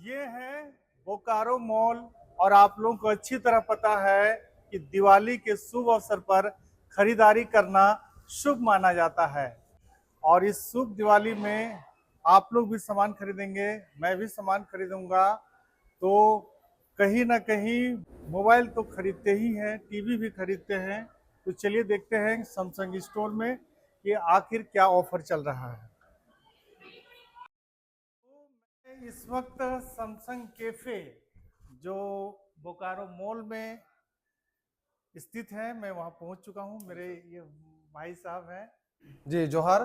ये है बोकारो मॉल। और आप लोगों को अच्छी तरह पता है कि दिवाली के शुभ अवसर पर खरीदारी करना शुभ माना जाता है। और इस शुभ दिवाली में आप लोग भी सामान खरीदेंगे, मैं भी सामान खरीदूंगा। तो कहीं ना कहीं मोबाइल तो खरीदते ही हैं, टीवी भी खरीदते हैं। तो चलिए देखते हैं सैमसंग स्टोर में कि आखिर क्या ऑफर चल रहा है। तो मैं इस वक्त सैमसंग कैफे जो बोकारो मॉल में स्थित है, मैं वहां पहुंच चुका हूं। मेरे ये भाई साहब हैं। जी जोहार।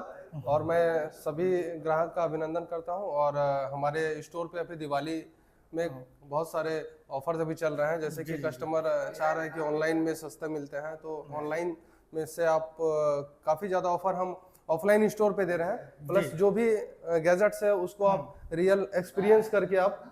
और मैं सभी ग्राहक का अभिनंदन करता हूं। और हमारे स्टोर पे अभी दिवाली में बहुत सारे ऑफर्स अभी चल रहे हैं। जैसे जी कि जी जी। कस्टमर चाह रहे हैं कि ऑनलाइन में सस्ते मिलते हैं, तो ऑनलाइन में से आप काफ़ी ज़्यादा ऑफर हम ऑफलाइन स्टोर पे दे रहे हैं। जी। प्लस जो भी गैजेट्स है उसको आप रियल एक्सपीरियंस करके आप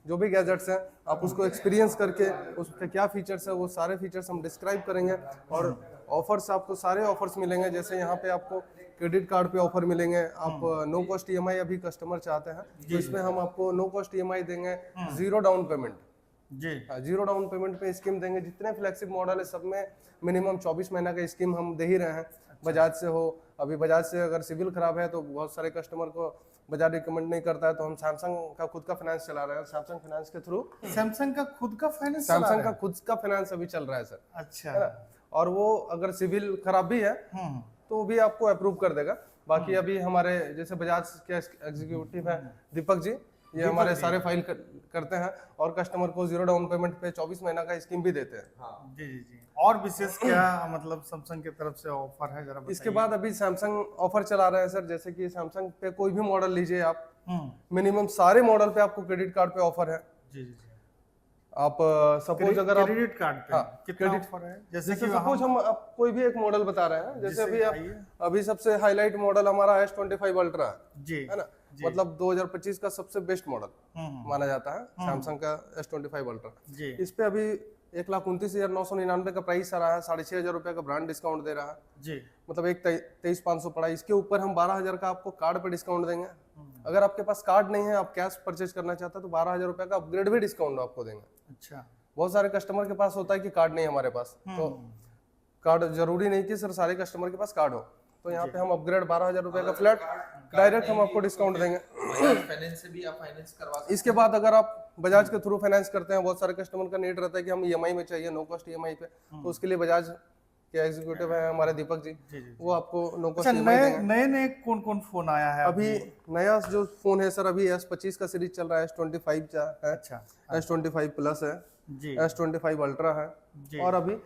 जो भी गैजेट्स हैं आप उसको एक्सपीरियंस करके उसके क्या फीचर्स है वो सारे फीचर्स हम डिस्क्राइब करेंगे। और ऑफर्स आपको सारे ऑफर्स मिलेंगे। जैसे यहाँ पे आपको क्रेडिट कार्ड पे ऑफर मिलेंगे। आप नो कॉस्ट ईएमआई अभी कस्टमर चाहते हैं तो इसमें हम आपको नो कॉस्ट ईएमआई देंगे, जीरो डाउन पेमेंट। जी हाँ, जीरो डाउन पेमेंट पे स्कीम देंगे। जितने फ्लैगशिप मॉडल है सब में मिनिमम 24 महीना का स्कीम हम दे ही रहे हैं। बजाज से हो, अभी बजाज से अगर सिविल खराब है तो बहुत सारे कस्टमर को बजाज रिकमेंड नहीं करता है, तो हम सैमसंग का खुद का फाइनेंस चला रहे हैं। सैमसंग फाइनेंस के थ्रू सैमसंग का खुद का फाइनेंस चला सैमसंग रहे का हैं? खुद का फाइनेंस अभी चल रहा है सर, अच्छा। है ना। और वो अगर सिविल खराब भी है तो वो भी आपको अप्रूव कर देगा। बाकी अभी हमारे जैसे बजाज के एग्जीक्यूटिव है दीपक जी, ये हमारे सारे फाइल करते हैं और कस्टमर को जीरो डाउन पेमेंट पे 24 महीना का स्कीम भी देते हैं। जी जी जी। और विशेष क्या मतलब सैमसंग की तरफ से ऑफर है, जरा इसके बताइए। बाद अभी सैमसंग ऑफर चला रहे हैं सर। जैसे कि सैमसंग पे कोई भी मॉडल लीजिए आप, मिनिमम सारे मॉडल पे आपको क्रेडिट कार्ड पे ऑफर है। जी जी जी। आप सपोज अगर आप क्रेडिट कार्ड पे हाँ कितना क्रेडिट, ऑफर है? जैसे जैसे कि सपोज हम आप कोई भी एक मॉडल बता रहे हैं। जैसे अभी आप आइए। अभी सबसे हाईलाइट मॉडल हमारा S25 अल्ट्रा जी है ना। जी। मतलब 2025 का सबसे बेस्ट मॉडल माना जाता है सैमसंग का S25 अल्ट्रा। जी इस पे अभी 1,29,999 का प्राइस आ रहा है। 6,500 रुपये का ब्रांड डिस्काउंट दे रहा है। जी। मतलब एक 23,500 पड़ा। इसके ऊपर हम 12,000 का आपको कार्ड पे डिस्काउंट देंगे। अगर आपके पास कार्ड नहीं है, आप कैश परचेज करना चाहते हैं, तो 12,000 रुपये का अपग्रेड भी डिस्काउंट आपको देंगे। अच्छा। बहुत सारे कस्टमर के पास होता है कि कार्ड नहीं है हमारे पास, तो कार्ड जरूरी नहीं कि सर सारे कस्टमर के पास कार्ड हो। तो यहाँ पे हम अपग्रेड 12,000 रुपये का फ्लैट डायरेक्ट हम आपको डिस्काउंट देंगे। फाइनेंस से भी आप फाइनेंस करवा सकते इसके बाद अगर आप बजाज के थ्रू फाइनेंस करते हैं, बहुत सारे कस्टमर का नीड रहता है कि हम ईएमआई में चाहिए, नो कॉस्ट ईएमआई पे, तो उसके लिए बजाज के एग्जीक्यूटिव है हमारे दीपक जी, वो आपको नो कॉस्ट ईएमआई नए देंगे। नए नए कौन कौन फोन आया है अभी नया जो फोन है सर, अभी S25 का सीरीज चल रहा है, S25 है, अच्छा। S25 प्लस है, जी S25 अल्ट्रा है, जी। और अभी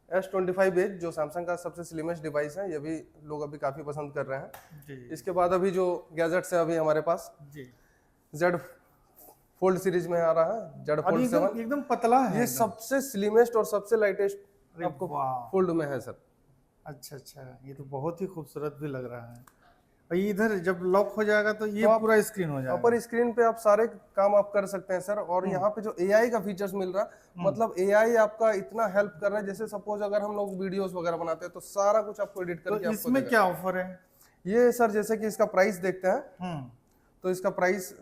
S25 एज जो सैमसंग का सबसे स्लिमेस्ट डिवाइस है, ये भी लोग अभी काफी पसंद कर रहे हैं। जी इसके बाद अभी जो गैजेट्स है अभी हमारे पास, जी। Z फोल्ड सीरीज में आ रहा है, Z और फोल्ड 7। एकदम पतला है ये एकदम। सबसे स्लिमेस्ट और सबसे लाइटेस्ट अरे आपको वाह। फोल्ड में है सर। अच्छा अच्छा, ये तो बहुत ही खूबसूरत भी लग रहा है। और ये इधर जब लॉक हो जाएगा तो ये तो आप पूरा स्क्रीन हो जाएगा। अपर स्क्रीन पे आप सारे काम आप कर सकते हैं सर। और यहाँ पे जो AI का फीचर्स मिल रहा है, मतलब AI आपका इतना हेल्प कर रहा है। जैसे सपोज अगर हम लोग वीडियोस वगैरह बनाते हैं तो सारा कुछ आपको एडिट तो करके आपको इसमें देगा। क्या ऑफर है? ये सर जैसे कि इसका प्राइस देखते हैं, तो इसका प्राइस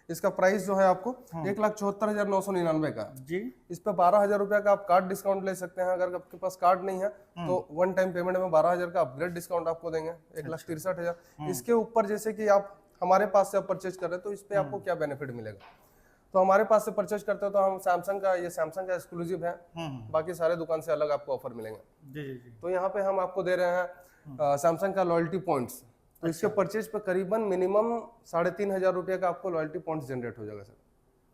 इसका प्राइस जो है आपको 1,74,999 का जी। इस पे 12,000 रुपये का आप कार्ड डिस्काउंट ले सकते हैं। अगर आपके पास कार्ड नहीं है तो वन टाइम पेमेंट में 12,000 का अपग्रेड डिस्काउंट आपको देंगे, 1,63,000। इसके ऊपर जैसे कि आप हमारे पास से आप परचेज कर रहे हैं तो इस पे आपको क्या बेनिफिट मिलेगा। तो हमारे पास से परचेज करते हो तो हम सैमसंग का, ये सैमसंग का एक्सक्लूसिव है, बाकी सारे दुकान से अलग आपको ऑफर मिलेंगे। जी जी जी। तो यहाँ पे हम आपको दे रहे हैं सैमसंग का लॉयल्टी पॉइंट्स। तो इसके परचेज पे करीबन मिनिमम 3,500 रुपये का आपको लॉयल्टी पॉइंट्स जनरेट हो जाएगा सर।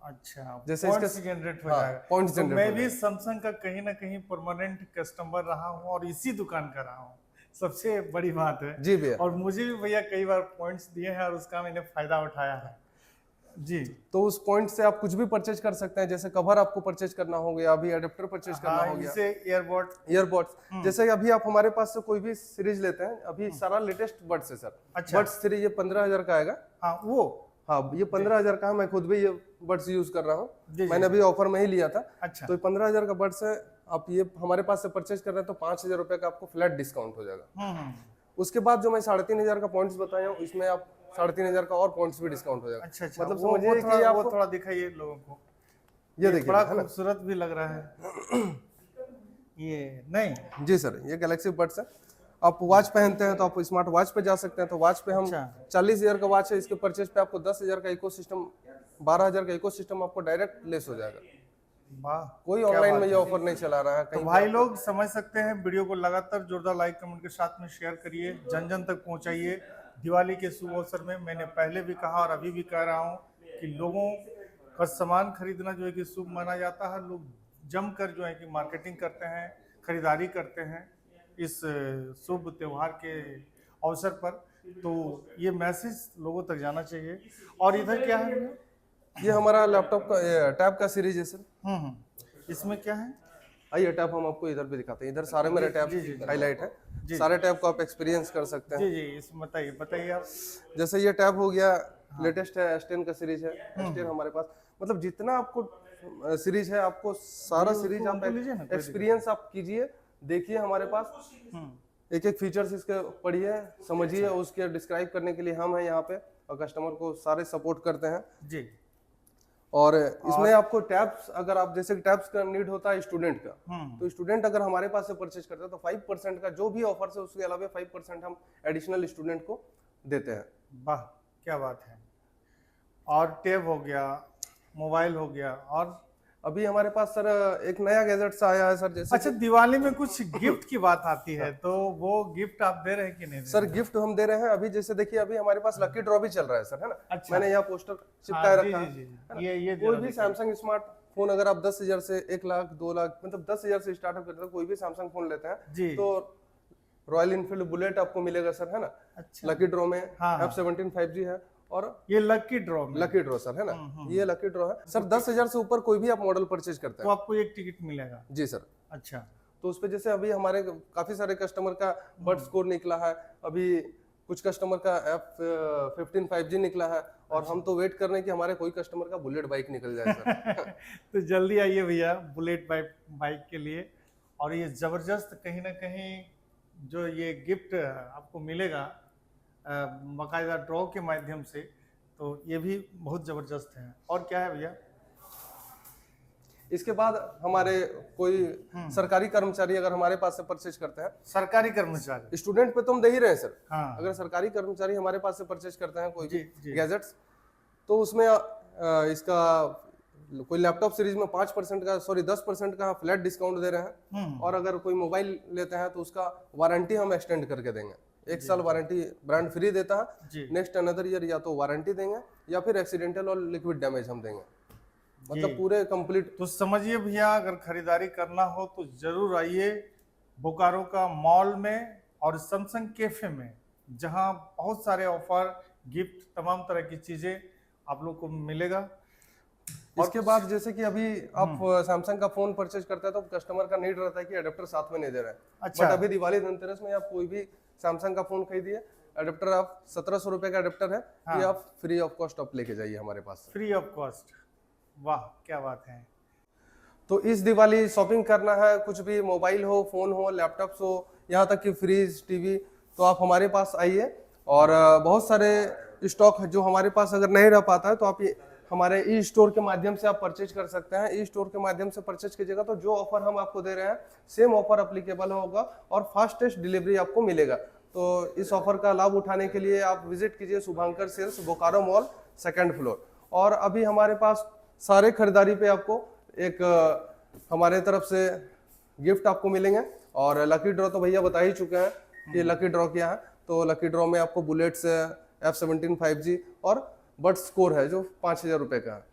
अच्छा, जैसे पॉइंट्स इसके जनरेट हो हाँ, जाएगा। पॉइंट्स तो जनरेट मैं हो भी सैमसंग का कहीं ना कहीं परमानेंट कस्टमर रहा हूँ और इसी दुकान का रहा हूँ, सबसे बड़ी बात है। जी भैया। और मुझे भी भैया कई बार पॉइंट्स दिए हैं और उसका मैंने फायदा उठाया है। जी। तो उस पॉइंट से आप कुछ भी परचेज कर सकते हैं। जैसे कवर आपको परचेज करना हो गया, अभी अडेप्टर परचेज करना हो गया, इसे एयरबॉड। ईयरबड्स। जैसे अभी आप हमारे पास से कोई भी सीरीज लेते हैं, अभी सारा लेटेस्ट बड्स है सर। अच्छा। बड्स 3 ये 15,000 का आएगा। हाँ वो। हाँ, ये 15,000 का है। मैं खुद भी ये बड्स यूज कर रहा जी, हूँ, मैंने अभी ऑफर में ही लिया था। अच्छा। तो 15,000 का बड्स है, आप ये हमारे पास से परचेज कर रहे हैं तो 5,000 रुपये का आपको फ्लैट डिस्काउंट हो जाएगा। उसके बाद जो मैं 3,500 का पॉइंट्स बताया हूँ, इसमें आप 3,500 का और पॉइंट्स भी डिस्काउंट हो जाएगा। अच्छा अच्छा, मतलब वो समझिए कि थोड़ा आपको वो थोड़ा दिखाइए लोगों को। ये देखिए बड़ा है ना। खूबसूरत भी लग रहा है ये। नहीं, जी सर, ये गैलेक्सी बड्स है। आप वॉच पहनते हैं तो आप स्मार्ट वॉच पे जा सकते हैं, तो वॉच पे हम अच्छा। 40,000 का वॉच है, इसके परचेज पे आपको 10,000 का इकोसिस्टम, 12,000 का इकोसिस्टम आपको डायरेक्ट लेस हो जाएगा। वाह, कोई क्या ऑनलाइन बात में ये है। ऑफर नहीं चला रहा है तो कहीं भाई पे लोग समझ सकते हैं, वीडियो को लगातार जोरदार लाइक कमेंट के साथ में शेयर करिए, जन जन तक पहुंचाइए। दिवाली के शुभ अवसर में मैंने पहले भी कहा और अभी भी कह रहा हूं कि लोगों का सामान खरीदना जो है कि शुभ माना जाता है। लोग जमकर जो है कि मार्केटिंग करते हैं, खरीदारी करते हैं इस शुभ त्योहार के अवसर पर। तो ये मैसेज लोगों तक जाना चाहिए। और इधर क्या है? ये हमारा लैपटॉप का टैब का सीरीज है सर। इसमें क्या है? आइए टैब हम आपको इधर भी दिखाते हैं। इधर सारे मेरे टैब हाईलाइट है, सारे टैब को आप एक्सपीरियंस कर सकते हैं। जी जी, इसमें बताइए बताइए आप। जैसे ये टैब हो गया, लेटेस्ट है, S10 का सीरीज है। S10 हमारे पास, मतलब जितना आपको सीरीज है, आपको सारा सीरीज आप लीजिए ना, कोई एक्सपीरियंस आप कीजिए, देखिए हमारे पास एक एक फीचर्स इसके पढ़िए, समझिए, उसके डिस्क्राइब करने के लिए हम हैं यहाँ पे और कस्टमर को सारे सपोर्ट करते हैं जी। और इसमें आपको टैब्स, अगर आप जैसे टैब्स का नीड होता है स्टूडेंट का, तो स्टूडेंट अगर हमारे पास से परचेज करता है तो 5% का जो भी ऑफर है उसके अलावा 5% हम एडिशनल स्टूडेंट को देते हैं। वाह, क्या बात है। और टैब हो गया, मोबाइल हो गया, और अभी हमारे पास सर एक नया गैजेट सा आया है सर। जैसे अच्छा, दिवाली में कुछ गिफ्ट की बात आती है, तो वो गिफ्ट आप दे रहे हैं कि नहीं? सर गिफ्ट हम दे रहे हैं अभी। जैसे देखिए अभी हमारे पास लकी ड्रॉ भी चल रहा है सर, है ना। अच्छा। मैंने यहाँ पोस्टर चिपकाए जी रखा जी है। जी, है ना? ये कोई भी सैमसंग स्मार्ट फोन अगर आप 10,000 से 1 लाख 2 लाख, मतलब 10,000 से स्टार्टअप करते हैं, कोई भी सैमसंग फोन लेते हैं जी। तो रॉयल इनफील्ड बुलेट आपको मिलेगा सर, है ना। अच्छा। लकी ड्रॉ में हाँ, हाँ। F17 5G है और ये लकी ड्रॉ में लकी ड्रॉ सर, है ना। ये लकी ड्रॉ है सर। 10,000 से ऊपर कोई भी आप मॉडल परचेज करते तो हैं आपको एक टिकट मिलेगा? जी सर। अच्छा। तो उस पे जैसे अभी हमारे काफी सारे कस्टमर का बड स्कोर निकला है, अभी कुछ कस्टमर का F15 5G निकला है और हम तो वेट कर रहे हैं कि हमारे कोई कस्टमर का बुलेट बाइक निकल जाए सर। तो जल्दी आइए भैया बुलेट बाइक के लिए। और ये जबरदस्त कहीं ना कहीं जो ये गिफ्ट आपको मिलेगा बाकायदा ड्रॉ के माध्यम से, तो ये भी बहुत जबरदस्त है। और क्या है भैया? इसके बाद हमारे कोई सरकारी कर्मचारी अगर हमारे पास से परचेज करते हैं, सरकारी कर्मचारी, स्टूडेंट पे तो हम दे ही रहे हैं सर। हाँ। अगर सरकारी कर्मचारी हमारे पास से परचेज करते हैं कोई जी, भी जी। गैजेट्स, तो उसमें इसका कोई लैपटॉप सीरीज में 5% का, सॉरी 10% का फ्लैट डिस्काउंट दे रहे हैं। और अगर कोई मोबाइल लेते हैं तो उसका वारंटी हम एक्सटेंड करके देंगे। 1 साल वारंटी ब्रांड फ्री देता है, नेक्स्ट अनदर ईयर या तो वारंटी देंगे या फिर एक्सीडेंटल और लिक्विड डैमेज हम देंगे, मतलब पूरे कंप्लीट। तो समझिए भैया, अगर खरीदारी करना हो तो जरूर आइए बोकारो का मॉल में और सैमसंग कैफे में, जहां बहुत सारे ऑफर, गिफ्ट, तमाम तरह की चीजें आप लोग को मिलेगा। इसके बाद जैसे कि अभी आप सैमसंग का फोन परचेज करते हैं तो कस्टमर का नीड रहता है कि अडेप्टर साथ में नहीं दे रहे हैं। अच्छा। बट अभी दिवाली धनतेरस में आप कोई भी सैमसंग का फोन खरीदिए, अडेप्टर आप 1700 रुपए का अडेप्टर है, ये आप फ्री ऑफ कॉस्ट आप लेके जाइए हमारे पास से। Free of cost. वाह, क्या बात है। तो इस दिवाली शॉपिंग करना है, कुछ भी मोबाइल हो, फोन हो, लैपटॉप्स हो, यहाँ तक कि फ्रिज, टीवी, तो आप हमारे पास आइए। और बहुत सारे स्टॉक जो हमारे पास अगर नहीं रह पाता है तो आप हमारे ई स्टोर के माध्यम से आप परचेज कर सकते हैं। ई स्टोर के माध्यम से परचेज कीजिएगा तो जो ऑफर हम आपको दे रहे हैं सेम ऑफर अप्लीकेबल होगा और फास्टेस्ट डिलीवरी आपको मिलेगा। तो इस ऑफर का लाभ उठाने के लिए आप विजिट कीजिए Shubhankar sales, Bokaro mall, 2nd floor. और अभी हमारे पास सारे खरीदारी पे आपको एक हमारे तरफ से गिफ्ट आपको मिलेंगे। और लकी ड्रॉ तो भैया बता ही चुके हैं कि लकी ड्रॉ क्या है। तो लकी ड्रॉ में आपको बुलेट्स है, F17 5G और बट स्कोर है जो 5,000 रुपए का है।